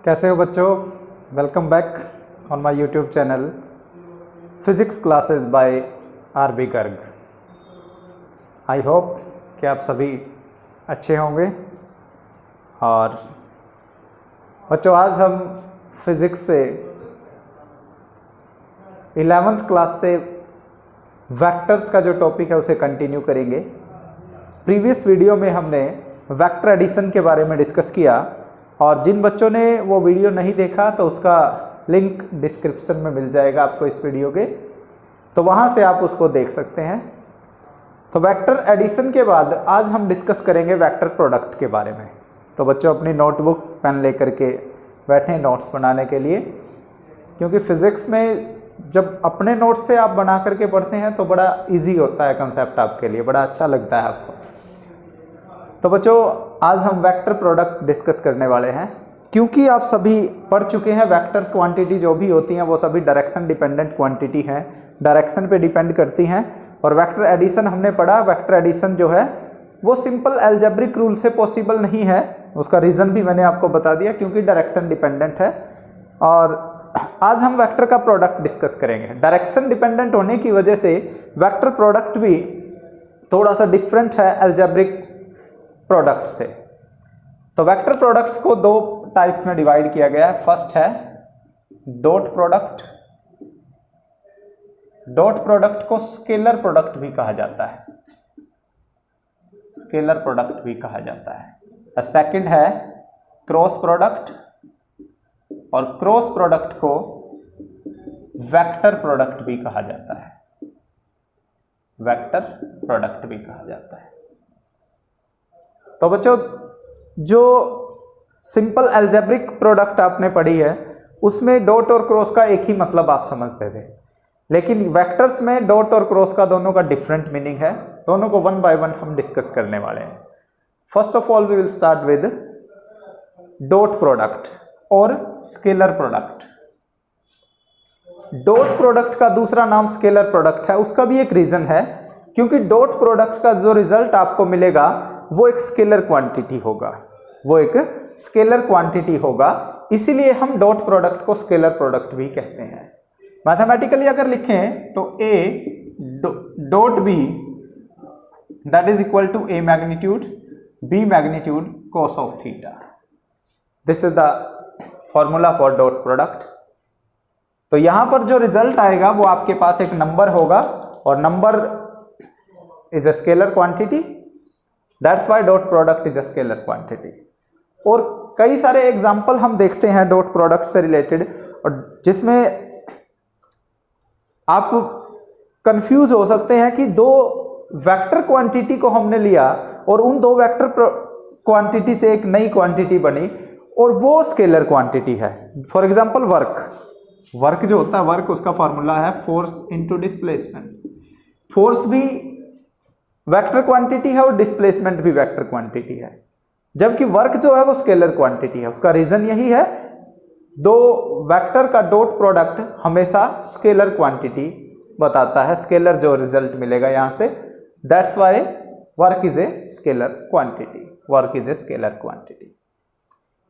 कैसे हो बच्चों? Welcome back on my YouTube channel physics classes bye RB. Garg. I hope कि आप सभी अच्छे होंगे। और बच्चों, आज हम फिज़िक्स से 11th क्लास से वेक्टर्स का जो टॉपिक है उसे कंटिन्यू करेंगे। प्रीवियस वीडियो में हमने वेक्टर एडिशन के बारे में डिस्कस किया और जिन बच्चों ने वो वीडियो नहीं देखा तो उसका लिंक डिस्क्रिप्शन में मिल जाएगा आपको इस वीडियो के, तो वहाँ से आप उसको देख सकते हैं। तो वेक्टर एडिशन के बाद आज हम डिस्कस करेंगे वेक्टर प्रोडक्ट के बारे में। तो बच्चों अपनी नोटबुक पेन लेकर के बैठे नोट्स बनाने के लिए, क्योंकि फिज़िक्स में जब अपने नोट्स से आप बना करके पढ़ते हैं तो बड़ा इजी होता है कंसेप्ट आपके लिए, बड़ा अच्छा लगता है आपको। तो बच्चों आज हम वेक्टर प्रोडक्ट डिस्कस करने वाले हैं, क्योंकि आप सभी पढ़ चुके हैं वेक्टर क्वांटिटी जो भी होती हैं वो सभी डायरेक्शन डिपेंडेंट क्वांटिटी हैं, डायरेक्शन पे डिपेंड करती हैं। और वेक्टर एडिशन हमने पढ़ा, वेक्टर एडिशन जो है वो सिंपल अलजेब्रिक रूल से पॉसिबल नहीं है। उसका रीज़न भी मैंने आपको बता दिया, क्योंकि डायरेक्शन डिपेंडेंट है। और आज हम वेक्टर का प्रोडक्ट डिस्कस करेंगे। डायरेक्शन डिपेंडेंट होने की वजह से वेक्टर प्रोडक्ट भी थोड़ा सा डिफरेंट है अलजेब्रिक प्रोडक्ट से। तो वेक्टर प्रोडक्ट्स को दो टाइप में डिवाइड किया गया है। फर्स्ट है डॉट प्रोडक्ट। डॉट प्रोडक्ट को स्केलर प्रोडक्ट भी कहा जाता है, स्केलर प्रोडक्ट भी कहा जाता है। और सेकंड है क्रॉस प्रोडक्ट, और क्रॉस प्रोडक्ट को वेक्टर प्रोडक्ट भी कहा जाता है, वेक्टर प्रोडक्ट भी कहा जाता है। तो बच्चों जो सिंपल अलजेब्रिक प्रोडक्ट आपने पढ़ी है उसमें डॉट और क्रॉस का एक ही मतलब आप समझते थे, लेकिन वेक्टर्स में डॉट और क्रॉस का दोनों का डिफरेंट मीनिंग है। दोनों को वन बाय वन हम डिस्कस करने वाले हैं। First of all we will start with dot product और स्केलर प्रोडक्ट। डॉट प्रोडक्ट का दूसरा नाम स्केलर प्रोडक्ट है। उसका भी एक रीजन है, क्योंकि डॉट प्रोडक्ट का जो रिजल्ट आपको मिलेगा वो एक स्केलर क्वांटिटी होगा, वो एक स्केलर क्वांटिटी होगा, इसीलिए हम डॉट प्रोडक्ट को स्केलर प्रोडक्ट भी कहते हैं। मैथमेटिकली अगर लिखें तो A dot B that is equal to A magnitude B magnitude cos of theta. This is the formula for dot product. तो यहां पर जो रिजल्ट आएगा वो आपके पास एक नंबर होगा, और number is a scalar quantity, that's why dot product is a scalar quantity. और कई सारे एग्जांपल हम देखते हैं डॉट प्रोडक्ट से रिलेटेड, और जिसमें आप कंफ्यूज हो सकते हैं कि दो वेक्टर क्वांटिटी को हमने लिया और उन दो वेक्टर क्वांटिटी से एक नई क्वांटिटी बनी और वो स्केलर क्वांटिटी है। फॉर एग्जांपल वर्क जो होता है, वर्क उसका फॉर्मूला है फोर्स इनटू डिस्प्लेसमेंट। फोर्स भी वेक्टर क्वांटिटी है और डिस्प्लेसमेंट भी वेक्टर क्वांटिटी है, जबकि वर्क जो है वो स्केलर क्वांटिटी है। उसका रीजन यही है, दो वेक्टर का डॉट प्रोडक्ट हमेशा स्केलर क्वांटिटी बताता है, स्केलर जो रिजल्ट मिलेगा यहां से, that's why work is a scalar quantity, work is a scalar quantity.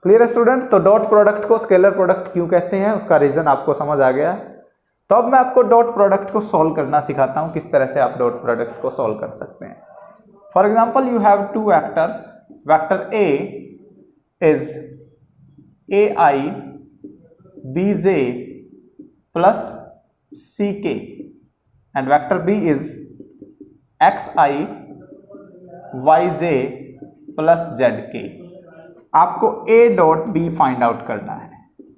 Clear है स्टूडेंट्स? तो डॉट प्रोडक्ट को स्केलर प्रोडक्ट क्यों कहते हैं उसका रीजन आपको समझ आ गया। तो अब मैं आपको डॉट प्रोडक्ट को सॉल्व करना सिखाता हूं, किस तरह से आप डॉट प्रोडक्ट को सॉल्व कर सकते हैं। For example you have two vectors, vector A is AI BJ plus CK and vector B is XI YJ plus ZK। आपको A dot B find out करना है,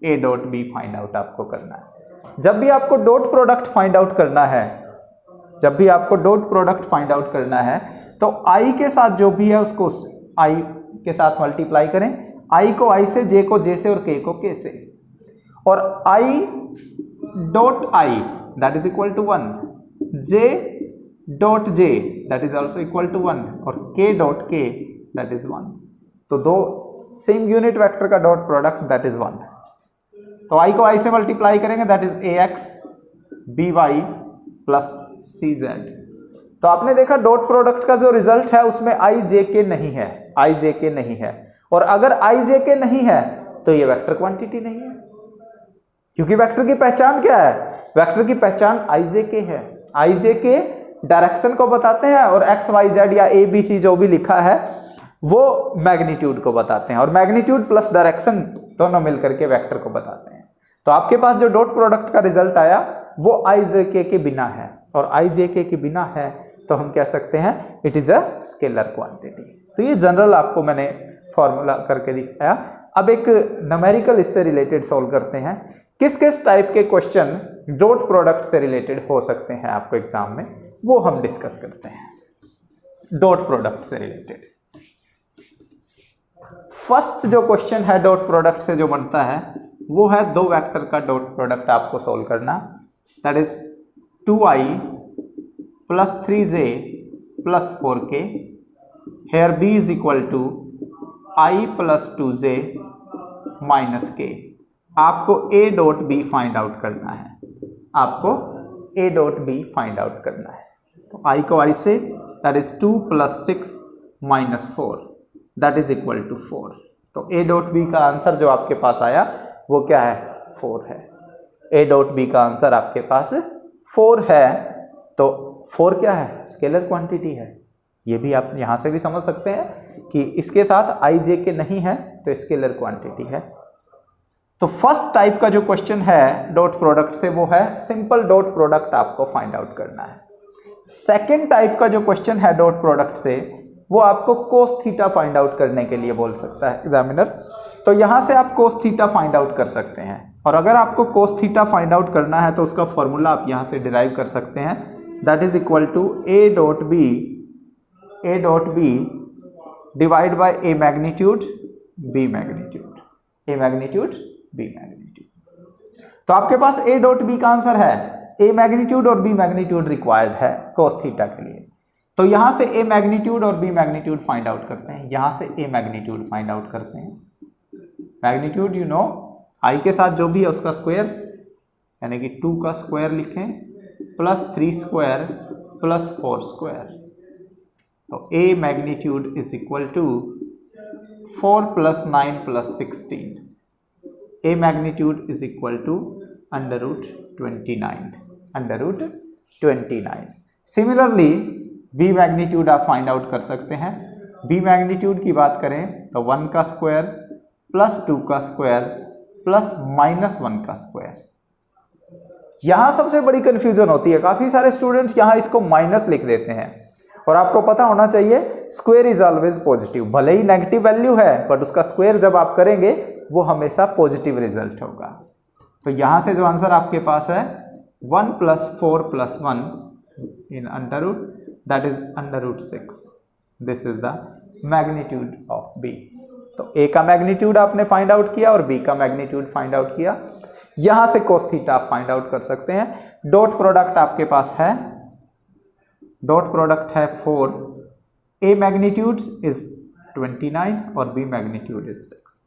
A dot B find out आपको करना है। जब भी आपको dot product find out करना है, जब भी आपको डॉट प्रोडक्ट फाइंड आउट करना है तो I के साथ जो भी है उसको I के साथ मल्टीप्लाई करें, I को I से, J को J से और K को K से, और I dot I that is equal to 1, J dot J that is also equal to 1 और K dot K that is 1। तो दो सेम यूनिट वेक्टर का डॉट प्रोडक्ट दैट इज 1। तो I को I से मल्टीप्लाई करेंगे, that is AX BY plus CZ। तो आपने देखा डॉट प्रोडक्ट का जो रिजल्ट है उसमें I J K नहीं है, I J K नहीं है। और अगर I J K नहीं है तो ये वेक्टर क्वांटिटी नहीं है, क्योंकि वेक्टर की पहचान क्या है? वेक्टर की पहचान IJK है। IJK डायरेक्शन को बताते हैं और XYZ या ABC जो भी लिखा है वो मैग्नीट्यूड को बताते हैं, और मैग्नीट्यूड प्लस डायरेक्शन दोनों मिलकर के वेक्टर को बताते हैं। तो आपके पास जो डॉट प्रोडक्ट का रिजल्ट आया वो IJK के बिना है, और IJK के बिना है तो हम कह सकते हैं it is a scalar quantity. तो ये जनरल आपको मैंने फॉर्मूला करके दिखाया। अब एक न्यूमेरिकल इससे रिलेटेड सॉल्व करते हैं। किस किस टाइप के क्वेश्चन डॉट प्रोडक्ट से रिलेटेड हो सकते हैं आपको एग्जाम में, वो हम डिस्कस करते हैं डॉट प्रोडक्ट से रिलेटेड। फर्स्ट जो क्वेश्चन है डॉट प्रोडक्ट से जो बनता है वो है दो वेक्टर का डॉट प्रोडक्ट आपको सॉल्व करना, that is 2i plus 3j plus 4k, here b is equal to i plus 2j minus k। आपको a dot b find out करना है, आपको a dot b find out करना है। तो i को i से, that is 2 plus 6 minus 4, that is equal to 4। तो a डॉट b का आंसर जो आपके पास आया वो क्या है? 4 है। a डॉट b का आंसर आपके पास 4 है। तो 4 क्या है? स्केलर क्वांटिटी है। ये भी आप यहाँ से भी समझ सकते हैं कि इसके साथ IJK नहीं है तो स्केलर क्वांटिटी है। तो फर्स्ट टाइप का जो क्वेश्चन है डॉट प्रोडक्ट से वो है सिंपल डॉट प्रोडक्ट आपको फाइंड आउट करना है। सेकेंड टाइप का जो क्वेश्चन है डॉट प्रोडक्ट से वो आपको कोस थीटा फाइंड आउट करने के लिए बोल सकता है एग्जामिनर। तो यहाँ से आप कोस थीटा फाइंड आउट कर सकते हैं, और अगर आपको कोस थीटा फाइंड आउट करना है तो उसका फॉर्मूला आप यहाँ से डिराइव कर सकते हैं, that is equal to a dot b divide by a magnitude b magnitude, a magnitude b magnitude. तो आपके पास a डॉट b का आंसर है, a मैग्नीट्यूड और b मैग्नीट्यूड रिक्वायर्ड है कोस थीटा के लिए। तो यहाँ से a मैग्नीट्यूड और b मैग्नीट्यूड फाइंड आउट करते हैं, यहाँ से a मैग्नीट्यूड फाइंड आउट करते हैं। मैग्नीट्यूड यू नो i के साथ जो भी है उसका स्क्वायर, यानी कि 2 का स्क्वायर लिखें प्लस 3 स्क्वायर प्लस 4 स्क्वायर। तो a magnitude is equal to 4 plus 9 plus 16। a magnitude is equal to under root 29। Similarly b magnitude आप फाइंड आउट कर सकते हैं। b मैग्नीट्यूड की बात करें तो 1 का स्क्वायर प्लस 2 का स्क्वायर प्लस माइनस 1 का स्क्वायर। यहां सबसे बड़ी कंफ्यूजन होती है, काफी सारे स्टूडेंट्स यहां इसको माइनस लिख देते हैं, और आपको पता होना चाहिए स्क्वायर इज ऑलवेज पॉजिटिव। भले ही नेगेटिव वैल्यू है बट उसका स्क्वायर जब आप करेंगे वो हमेशा पॉजिटिव रिजल्ट होगा। तो यहां से जो आंसर आपके पास है 1 plus 4 plus 1 in under root, that is under root 6। This is the magnitude of b। तो a का मैग्नीट्यूड आपने फाइंड आउट किया और b का मैग्नीट्यूड फाइंड आउट किया। यहां से कोस थीटा आप फाइंड आउट कर सकते हैं। डॉट प्रोडक्ट आपके पास है, डॉट प्रोडक्ट है 4, a मैग्नीट्यूड इज 29 और b मैग्नीट्यूड इज 6।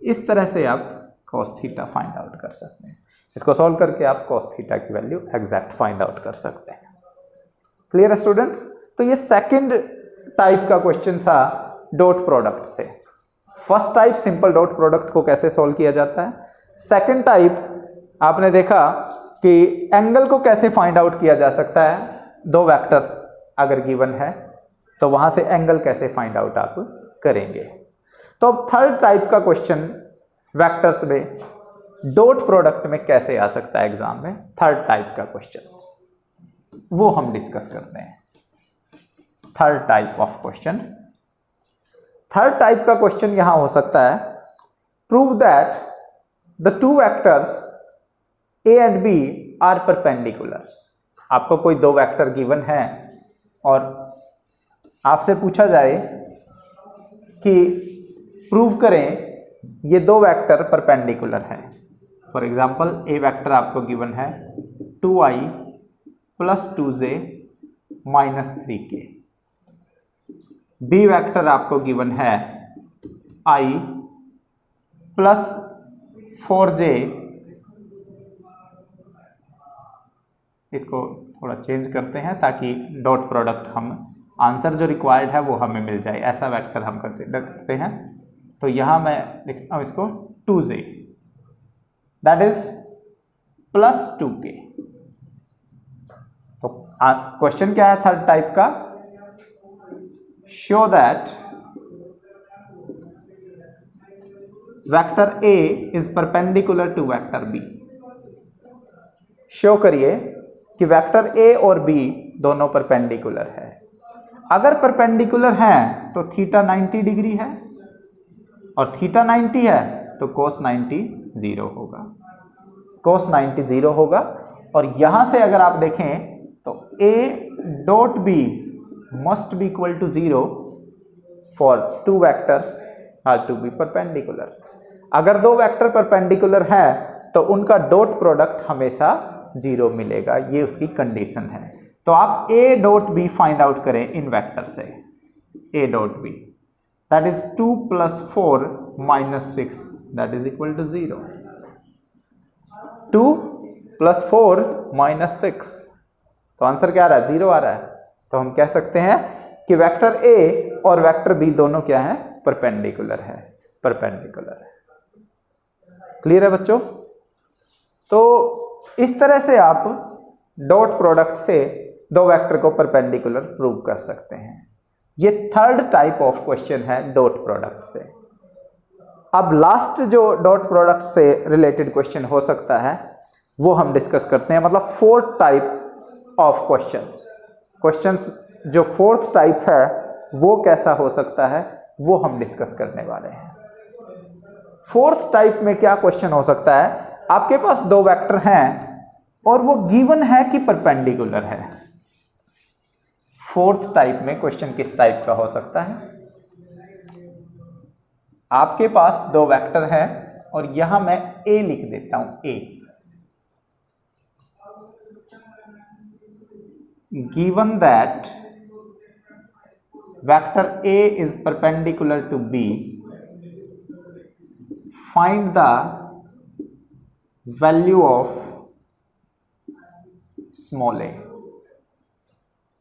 इस तरह से आप कोस थीटा फाइंड आउट कर सकते हैं। इसको सॉल्व करके आप कोस थीटा की वैल्यू एग्जैक्ट फाइंड आउट कर सकते हैं। क्लियर है स्टूडेंट्स? तो ये सेकंड टाइप का क्वेश्चन था डॉट प्रोडक्ट से। First type simple dot product को कैसे सॉल्व किया जाता है, सेकंड टाइप आपने देखा कि एंगल को कैसे फाइंड आउट किया जा सकता है। दो वेक्टर्स अगर गिवन है तो वहां से एंगल कैसे फाइंड आउट आप करेंगे। तो अब थर्ड टाइप का क्वेश्चन वेक्टर्स में डॉट प्रोडक्ट में कैसे आ सकता है एग्जाम में, थर्ड टाइप का क्वेश्चन वो हम डिस्कस करते हैं। Third type of question, third type का क्वेश्चन यहां हो सकता है prove that the two vectors a and b are perpendicular. आपको कोई दो वेक्टर गिवन है और आपसे पूछा जाए कि प्रूव करें ये दो वेक्टर परपेंडिकुलर हैं। फॉर एग्जांपल a वेक्टर आपको गिवन है 2i plus 2j minus 3k, b vector आपको गिवन है i प्लस 4j, इसको थोड़ा चेंज करते हैं ताकि डॉट प्रोडक्ट हम आंसर जो रिक्वायर्ड है वो हमें मिल जाए, ऐसा वेक्टर हम कंसिडर करते हैं। तो यहाँ मैं लिखता हूँ इसको 2j, that is plus 2k। तो क्वेश्चन क्या है थर्ड टाइप का? Show that vector A is perpendicular to vector B। Show करिए कि वेक्टर A और B दोनों परपेंडिकुलर है। अगर परपेंडिकुलर हैं तो थीटा 90 डिग्री है, और थीटा 90 है तो कोस 90 0 होगा, कोस 90 0 होगा। और यहां से अगर आप देखें तो A dot B must be equal to 0 for two vectors are to be perpendicular. अगर दो वेक्टर परपेंडिकुलर हैं तो उनका डॉट प्रोडक्ट हमेशा 0 मिलेगा, ये उसकी कंडीशन है। तो आप A dot B find out करें इन वेक्टर से, A dot B that is 2 + 4 - 6 that is equal to 0। 2 + 4 - 6, तो आंसर क्या आ रहा है? 0 आ रहा है। तो हम कह सकते हैं कि वेक्टर A और वेक्टर B दोनों क्या है? परपेंडिकुलर है, परपेंडिकुलर है। क्लियर है बच्चों? तो इस तरह से आप डॉट प्रोडक्ट से दो वेक्टर को परपेंडिकुलर प्रूव कर सकते हैं। ये थर्ड टाइप ऑफ क्वेश्चन है डॉट प्रोडक्ट से। अब लास्ट जो डॉट प्रोडक्ट से रिलेटेड क्वेश्चन हो सकता है वो हम डिस्कस करते हैं, मतलब फोर्थ टाइप ऑफ क्वेश्चंस जो फोर्थ टाइप है वो कैसा हो सकता है वो हम डिस्कस करने वाले हैं। फोर्थ टाइप में क्या क्वेश्चन हो सकता है? आपके पास दो वेक्टर हैं और वो गिवन है कि परपेंडिकुलर है। फोर्थ टाइप में क्वेश्चन किस टाइप का हो सकता है? आपके पास दो वेक्टर हैं और यहां मैं A लिख देता हूं, A given that vector A is perpendicular to B, find the value of small a।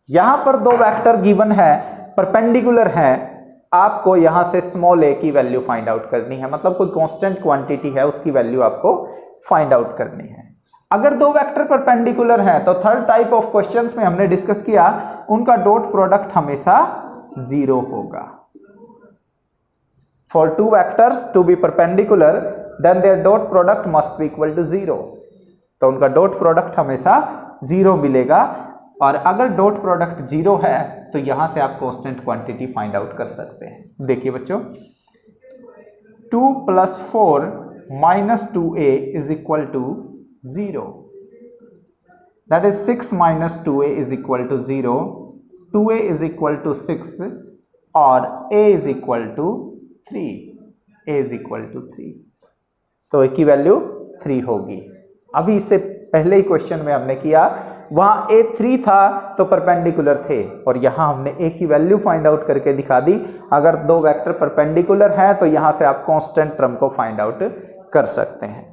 यहां पर दो वेक्टर गिवन है, परपेंडिकुलर है, आपको यहां से स्मॉल a की वैल्यू फाइंड आउट करनी है, मतलब कोई कांस्टेंट क्वांटिटी है उसकी वैल्यू आपको फाइंड आउट करनी है। अगर दो वेक्टर परपेंडिकुलर हैं तो थर्ड टाइप ऑफ क्वेश्चंस में हमने डिस्कस किया उनका डॉट प्रोडक्ट हमेशा 0 होगा। For two vectors to be perpendicular then their dot product must be equal to 0, तो उनका डॉट प्रोडक्ट हमेशा 0 मिलेगा। और अगर डॉट प्रोडक्ट 0 है तो यहां से आप कांस्टेंट क्वांटिटी फाइंड आउट कर सकते हैं। देखिए बच्चों, 2 + 4 - 2a is equal to 0, that is 6 - 2a is equal to 0, 2a is equal to 6 और a is equal to 3, a is equal to 3, तो a की वैल्यू 3 होगी। अभी इससे पहले ही क्वेश्चन में हमने किया वहां a 3 था तो परपेंडिकुलर थे, और यहां हमने a की वैल्यू फाइंड आउट करके दिखा दी। अगर दो वेक्टर परपेंडिकुलर हैं तो यहां से आप कांस्टेंट टर्म को फाइंड आउट कर सकते हैं।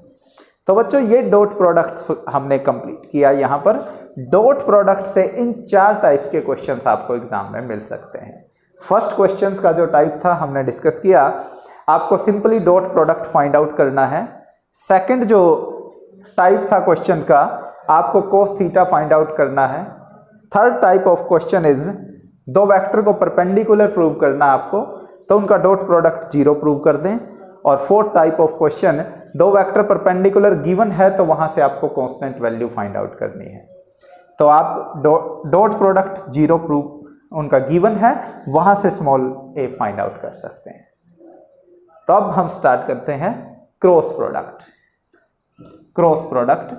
तो बच्चों ये डॉट प्रोडक्ट हमने कंप्लीट किया। यहां पर डॉट प्रोडक्ट से इन 4 टाइप्स के क्वेश्चंस आपको एग्जाम में मिल सकते हैं। फर्स्ट क्वेश्चंस का जो टाइप था हमने डिस्कस किया, आपको simply dot product find out करना है। सेकंड जो टाइप था क्वेश्चन का, आपको कोस थीटा फाइंड आउट करना है। Third type of question is दो वेक्टर को परपेंडिकुलर प्रूव करना है आपको, तो उनका डॉट प्रोडक्ट 0 प्रूव कर दें। और फोर्थ टाइप ऑफ क्वेश्चन, दो वेक्टर परपेंडिकुलर गिवन है तो वहां से आपको कांस्टेंट वैल्यू फाइंड आउट करनी है, तो आप डॉट प्रोडक्ट 0 प्रूव उनका गिवन है, वहां से स्मॉल a फाइंड आउट कर सकते हैं। तो अब हम स्टार्ट करते हैं क्रॉस प्रोडक्ट। क्रॉस प्रोडक्ट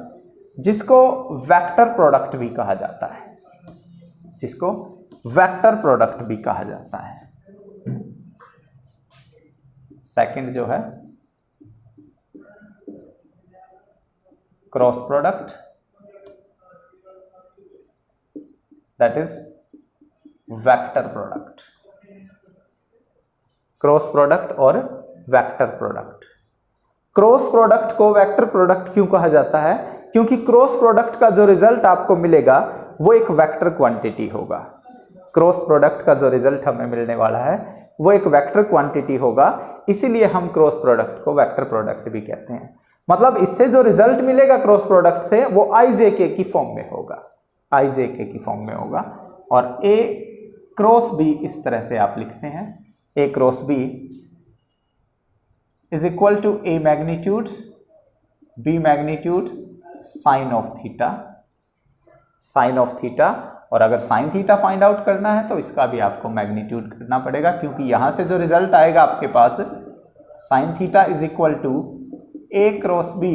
जिसको वेक्टर प्रोडक्ट भी कहा जाता है, जिसको वेक्टर प्रोडक्ट भी कहा जाता है। सेकंड जो है cross product, that is vector product. Cross product और वेक्टर प्रोडक्ट। क्रॉस प्रोडक्ट को वेक्टर प्रोडक्ट क्यों कहा जाता है? क्योंकि क्रॉस प्रोडक्ट का जो रिजल्ट आपको मिलेगा वो एक वेक्टर क्वांटिटी होगा। क्रॉस प्रोडक्ट का जो रिजल्ट हमें मिलने वाला है वो एक वेक्टर क्वांटिटी होगा, इसीलिए हम क्रॉस प्रोडक्ट को वेक्टर प्रोडक्ट भी कहते हैं। मतलब इससे जो रिजल्ट मिलेगा क्रॉस प्रोडक्ट से वो IJK की फॉर्म में होगा, IJK की फॉर्म में होगा। और A क्रॉस B इस तरह से आप लिखते हैं, A cross B is equal to A magnitude B magnitude sine of theta, sine of theta. और अगर साइन थीटा फाइंड आउट करना है तो इसका भी आपको मैग्नीट्यूड करना पड़ेगा, क्योंकि यहां से जो रिजल्ट आएगा आपके पास sine theta is equal to A cross B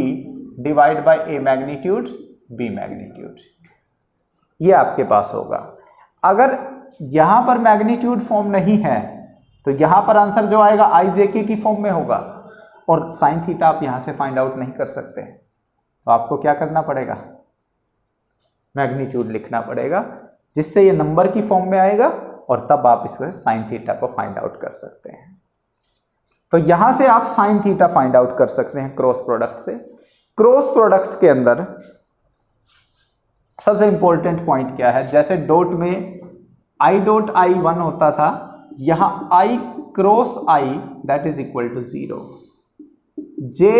divide by A magnitude B magnitude, ये आपके पास होगा। अगर यहां पर मैग्नीट्यूड फॉर्म नहीं है तो यहां पर आंसर जो आएगा IJK की फॉर्म में होगा, और साइन थीटा आप यहां से फाइंड आउट नहीं कर सकते, तो आपको क्या करना पड़ेगा, मैग्नीट्यूड लिखना पड़ेगा, जिससे ये नंबर की फॉर्म में आएगा और तब आप इसको साइन थीटा को फाइंड आउट कर सकते हैं। तो यहां से आप साइन थीटा फाइंड आउट कर सकते हैं क्रॉस प्रोडक्ट से। क्रॉस प्रोडक्ट के अंदर सबसे इंपॉर्टेंट पॉइंट क्या है, जैसे डॉट में I डॉट I 1 होता था, यहां I cross I that is equal to 0, J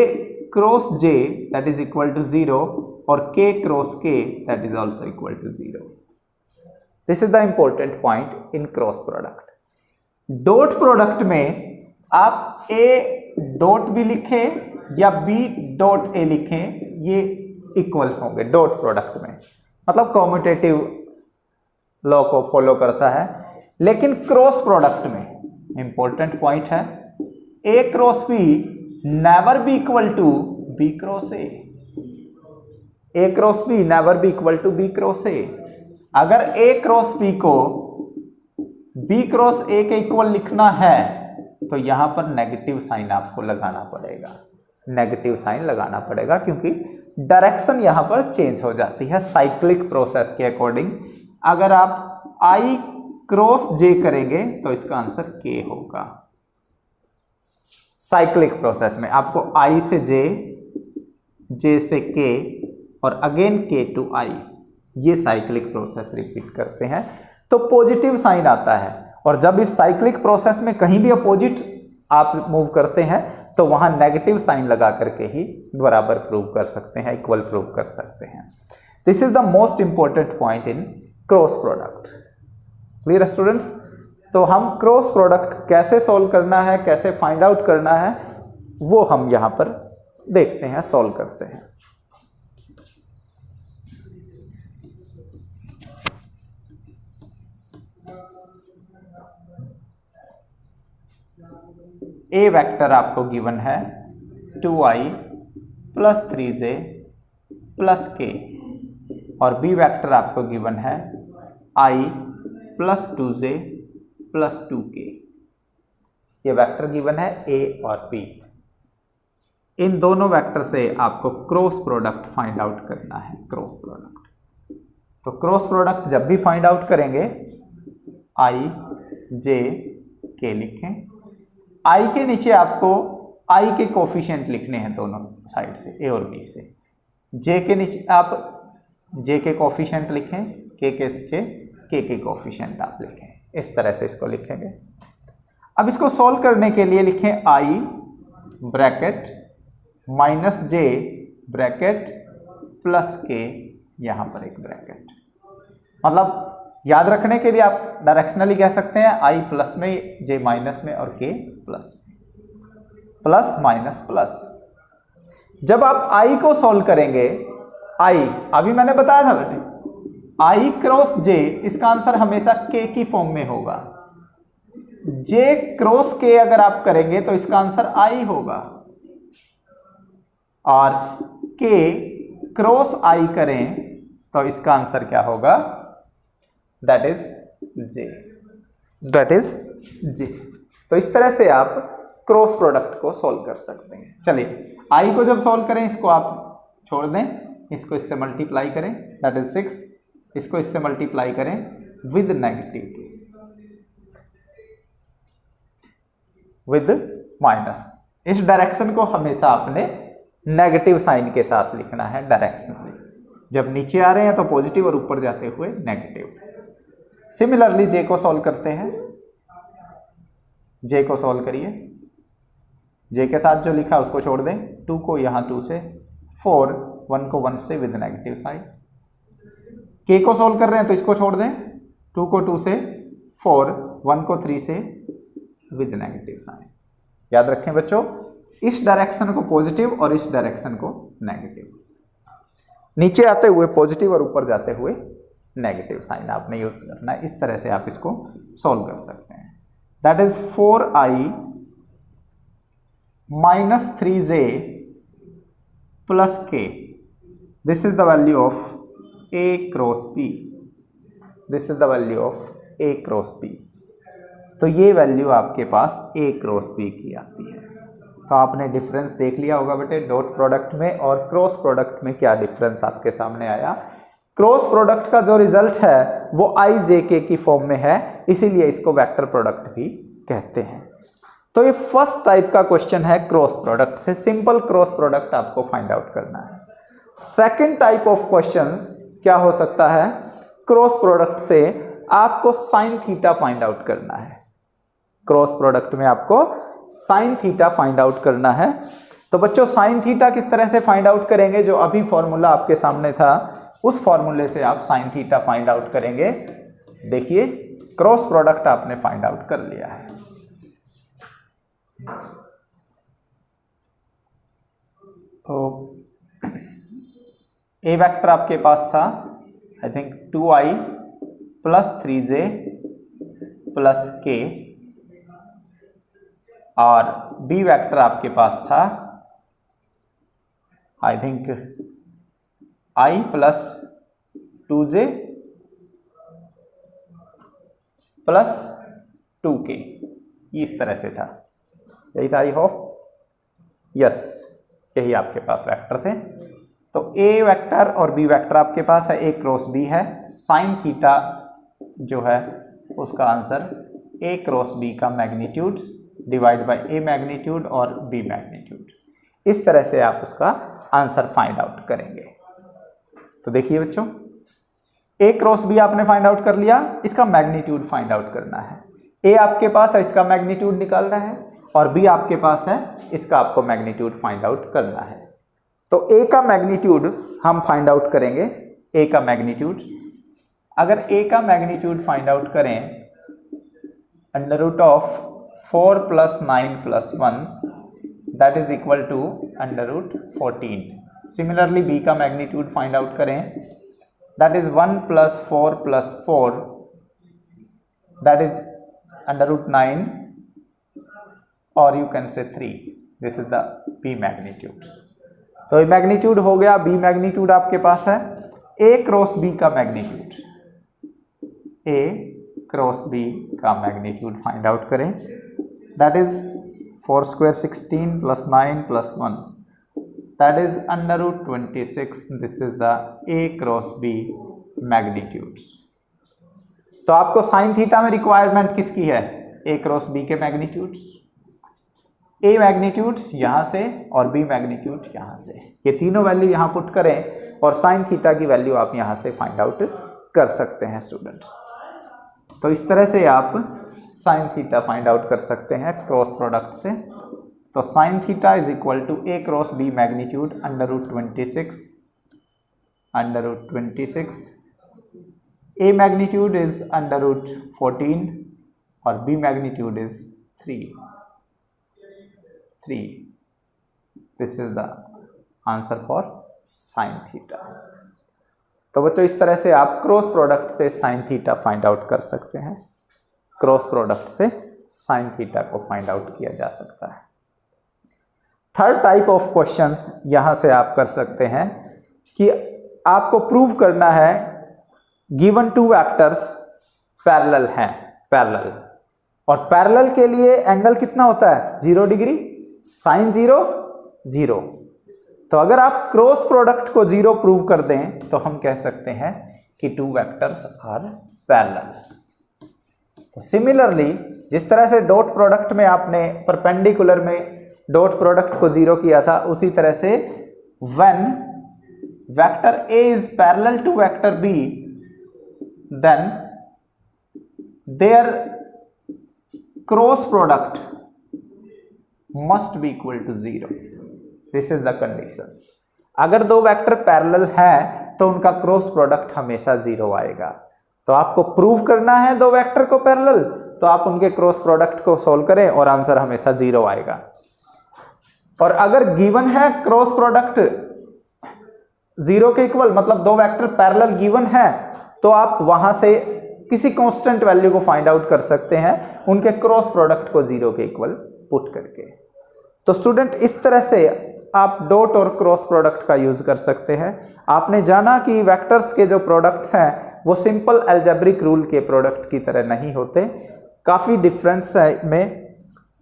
cross J that is equal to 0 और K cross K that is also equal to 0। This is the important point in cross product. Dot product में आप A dot भी लिखें या B dot A लिखें, ये equal होंगे dot product में, मतलब कॉम्यूटेटिव लॉ को फॉलो करता है। लेकिन क्रॉस प्रोडक्ट में इंपॉर्टेंट पॉइंट है, A cross B never be equal to B cross A, A cross B never be equal to B cross A। अगर A क्रॉस B को B क्रॉस A के equal लिखना है तो यहां पर नेगेटिव साइन आपको लगाना पड़ेगा, नेगेटिव साइन लगाना पड़ेगा, क्योंकि डायरेक्शन यहां पर चेंज हो जाती है साइक्लिक प्रोसेस के अकॉर्डिंग। अगर आप I क्रॉस J करेंगे तो इसका आंसर K होगा। साइक्लिक प्रोसेस में आपको I से J, J से K और अगेन K टू I, ये साइक्लिक प्रोसेस रिपीट करते हैं तो पॉजिटिव साइन आता है। और जब इस साइक्लिक प्रोसेस में कहीं भी अपोजिट आप मूव करते हैं तो वहां नेगेटिव साइन लगा करके ही बराबर प्रूव कर सकते हैं, इक्वल प्रूव कर सकते हैं। This is the most important point in cross product. Clear students? तो हम क्रॉस प्रोडक्ट कैसे सॉल्व करना है, कैसे फाइंड आउट करना है, वो हम यहां पर देखते हैं, सॉल्व करते हैं। A वेक्टर आपको गिवन है 2I plus 3J plus K, और B वेक्टर आपको गिवन है I plus 2J plus 2K। ये वेक्टर गिवन है A और B। इन दोनों वेक्टर से आपको क्रॉस प्रोडक्ट फाइंड आउट करना है, क्रॉस प्रोडक्ट। तो क्रॉस प्रोडक्ट जब भी फाइंड आउट करेंगे I J K लिखें। I के नीचे आपको I के कोफिशिएंट लिखने हैं दोनों साइड से, A और B से। J के नीचे आप J के कोफिशिएंट लिखें, K के नीचे K के कोफिशिएंट आप लिखें, इस तरह से इसको लिखेंगे। अब इसको सॉल्व करने के लिए लिखें I bracket minus J bracket plus K, यहाँ पर एक ब्रैकेट। मतलब याद रखने के लिए आप डायरेक्शनली कह सकते हैं I प्लस में, J माइनस में और K प्लस में, प्लस माइनस प्लस। जब आप I को सॉल्व करेंगे, I अभी मैंने बताया था बेटे, I क्रॉस J, इसका आंसर हमेशा K की फॉर्म में होगा। J क्रॉस K अगर आप करेंगे तो इसका आंसर I होगा, और K क्रॉस I करें तो इसका आंसर क्या होगा, that is J, that is J। तो इस तरह से आप क्रॉस प्रोडक्ट को सॉल्व कर सकते हैं। चलिए I को जब सॉल्व करें, इसको आप छोड़ दें, इसको इससे मल्टीप्लाई करें, दैट इज 6, इसको इससे मल्टीप्लाई करें विद नेगेटिव 2, विद माइनस। इस डायरेक्शन को हमेशा आपने नेगेटिव साइन के साथ लिखना है डायरेक्शनली। जब नीचे आ रहे हैं तो पॉजिटिव और ऊपर जाते हुए नेगेटिव। सिमिलरली जे को सॉल्व करते हैं, जे को सॉल्व करिए, जे के साथ जो लिखा उसको छोड़ दें, 2 को यहाँ 2 से, 4, 1 को 1 से विद नेगेटिव साइन। के को सॉल्व कर रहे हैं तो इसको छोड़ दें, 2 को 2 से, 4, 1 को 3 से विद नेगेटिव साइन। याद रखें बच्चों, इस डायरेक्शन को पॉजिटिव और इस डायरेक्शन को नेगेटिव, नीचे आते हुए पॉजिटिव और ऊपर जाते हुए नेगेटिव साइन आपने यूज करना है। इस तरह से आप इसको सॉल्व कर सकते हैं। That is 4i minus 3j plus k. This is the value of a cross b. This is the value of a cross b. तो ये वैल्यू आपके पास a क्रॉस b की आती है। तो आपने डिफरेंस देख लिया होगा बेटे, डॉट प्रोडक्ट में और क्रॉस प्रोडक्ट में क्या डिफरेंस आपके सामने आया। क्रॉस प्रोडक्ट का जो रिजल्ट है वो i j k की फॉर्म में है, इसीलिए इसको वेक्टर प्रोडक्ट भी कहते हैं। तो ये फर्स्ट टाइप का क्वेश्चन है क्रॉस प्रोडक्ट से, सिंपल क्रॉस प्रोडक्ट आपको फाइंड आउट करना है। सेकंड टाइप ऑफ क्वेश्चन क्या हो सकता है, क्रॉस प्रोडक्ट से आपको साइन थीटा फाइंड आउट करना है। क्रॉस प्रोडक्ट में आपको साइन थीटा फाइंड आउट करना है। तो बच्चों साइन थीटा किस तरह से फाइंड आउट करेंगे, जो अभी फॉर्मूला आपके सामने था उस फॉर्मूले से आप साइन थीटा फाइंड आउट करेंगे। देखिए क्रॉस प्रोडक्ट आपने फाइंड आउट कर लिया है। तो ए वेक्टर आपके पास था I think 2i plus 3j plus k, और बी वेक्टर आपके पास था I think i plus 2j plus 2k, इस तरह से था। यही था, आई होप यस, यही आपके पास वेक्टर थे। तो ए वेक्टर और बी वेक्टर आपके पास है, ए क्रॉस बी है। साइन थीटा जो है उसका आंसर ए क्रॉस बी का magnitude divide by A magnitude और बी मैग्नीट्यूड, इस तरह से आप उसका आंसर फाइंड आउट करेंगे। तो देखिए बच्चों, ए क्रॉस बी आपने फाइंड आउट कर लिया, इसका मैग्नीट्यूड फाइंड आउट करना है। ए आपके पास है, इसका मैग्नीट्यूड निकालना है, और बी आपके पास है, इसका आपको मैग्नीट्यूड फाइंड आउट करना है। तो ए का मैग्नीट्यूड हम फाइंड आउट करेंगे। ए का मैग्नीट्यूड, अगर ए का मैग्नीट्यूड फाइंड आउट करें, under root of 4 plus 9 plus 1 that is equal to under root 14। Similarly B का मैग्नीट्यूड फाइंड आउट करें, that is 1 plus 4 plus 4 that is under root 9, और you can say 3। This is the B magnitude. तो ये magnitude हो गया, B magnitude आपके पास है। ए क्रॉस बी का मैग्नीट्यूड, ए क्रॉस बी का मैग्नीट्यूड फाइंड आउट करें, that is 4 square 16 plus 9 plus 1 that is under root 26। This is the A cross B magnitude. तो आपको साइन थीटा में रिक्वायरमेंट किसकी है, ए क्रॉस बी के magnitude. A magnitude यहाँ से और बी मैग्नीट्यूड यहाँ से, ये तीनों वैल्यू यहाँ पुट करें और साइन थीटा की वैल्यू आप यहाँ से फाइंड आउट कर सकते हैं स्टूडेंट। तो इस तरह से आप साइन थीटा फाइंड आउट कर सकते हैं क्रॉस प्रोडक्ट से। तो sine theta is equal to A cross B magnitude under root 26 A magnitude is under root 14 और B magnitude is 3। This is the answer for sine theta. तो बच्चों इस तरह से आप क्रॉस प्रोडक्ट से साइन थीटा फाइंड आउट कर सकते हैं। क्रॉस प्रोडक्ट से साइन थीटा को फाइंड आउट किया जा सकता है। थर्ड टाइप ऑफ क्वेश्चंस यहां से आप कर सकते हैं कि आपको प्रूव करना है गिवन टू वेक्टर्स पैरेलल हैं, पैरेलल, और पैरेलल के लिए एंगल कितना होता है 0 डिग्री, साइन 0 0। तो अगर आप क्रॉस प्रोडक्ट को 0 प्रूव कर दें तो हम कह सकते हैं कि टू वेक्टर्स आर पैरेलल। तो सिमिलरली जिस तरह से डॉट प्रोडक्ट में आपने परपेंडिकुलर में डॉट प्रोडक्ट को 0 किया था, उसी तरह से when vector A is parallel to vector B then their cross product must be equal to 0। This is the condition. अगर दो वेक्टर पैरेलल हैं तो उनका क्रॉस प्रोडक्ट हमेशा 0 आएगा। तो आपको प्रूव करना है दो वेक्टर को पैरेलल, तो आप उनके क्रॉस प्रोडक्ट को सॉल्व करें और आंसर हमेशा 0 आएगा। और अगर गिवन है क्रॉस प्रोडक्ट 0 के इक्वल, मतलब दो वेक्टर पैरेलल गिवन है, तो आप वहां से किसी कांस्टेंट वैल्यू को फाइंड आउट कर सकते हैं उनके क्रॉस प्रोडक्ट को 0 के इक्वल पुट करके। तो स्टूडेंट इस तरह से आप डॉट और क्रॉस प्रोडक्ट का यूज कर सकते हैं। आपने जाना कि वेक्टर्स के जो प्रोडक्ट्स हैं वो सिंपल अलजेब्रिक रूल के प्रोडक्ट की तरह नहीं होते, काफ़ी डिफरेंस है में।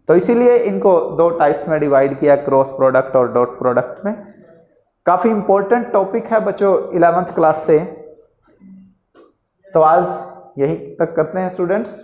तो इसीलिए इनको दो टाइप्स में डिवाइड किया, क्रॉस प्रोडक्ट और डॉट प्रोडक्ट में। काफ़ी इंपॉर्टेंट टॉपिक है बच्चों 11th क्लास से। तो आज यहीं तक करते हैं स्टूडेंट्स।